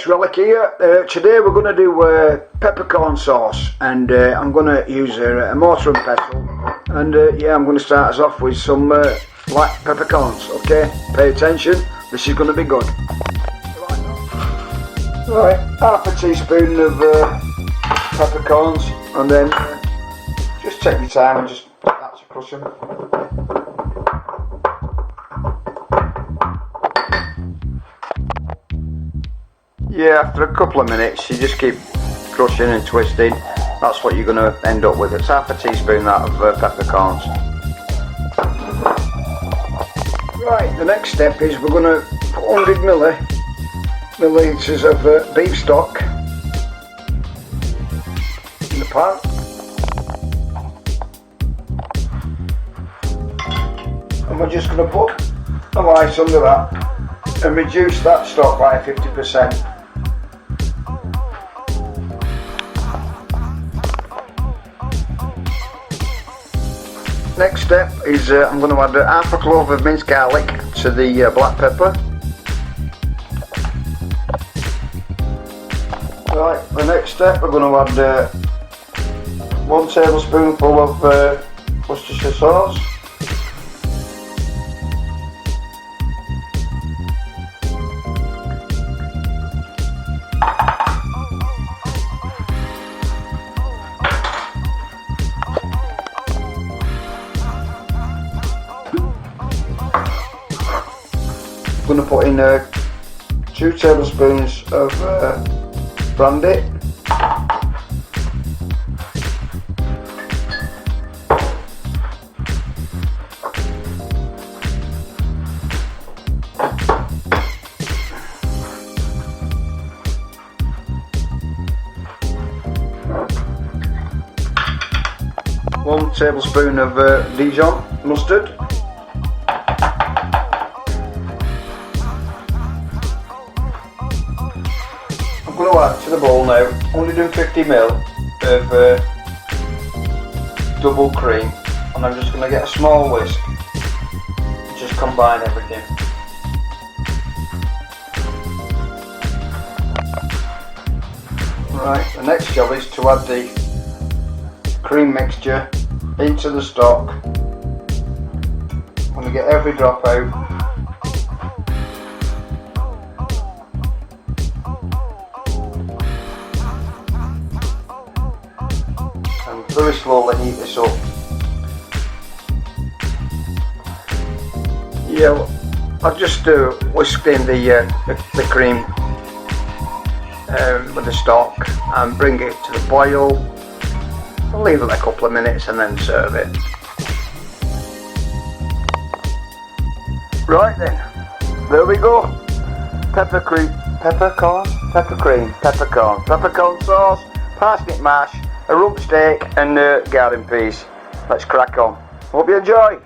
it's Relic here. Today we're going to do peppercorn sauce, and I'm going to use a mortar and pestle, and yeah, I'm going to start us off with some black peppercorns. Okay, pay attention, this is going to be good. Right, half a teaspoon of peppercorns, and then just take your time and just start to crush them. Yeah, after a couple of minutes you just keep crushing and twisting. That's what you're going to end up with. It's half a teaspoon that of peppercorns. Right, the next step is we're going to put 100 millilitres of beef stock in the pan. And we're just going to put a light under that and reduce that stock by 50%. Next step is I'm going to add half a clove of minced garlic to the black pepper. Right, the next step we're going to add 1 tablespoonful of Worcestershire sauce. I'm going to put in 2 tablespoons of brandy, one tablespoon of Dijon mustard, I'm going to add to the bowl now 150ml of double cream, and I'm just going to get a small whisk and just combine everything. Right, the next job is to add the cream mixture into the stock. I'm going to get every drop out. Very slowly heat this up. Yeah, I'll just whisk in the cream with the stock and bring it to the boil. I'll leave it a couple of minutes and then serve it. Right then, there we go. Peppercorn sauce, parsnip mash, a rump steak and garden peas. Let's crack on. Hope you enjoy.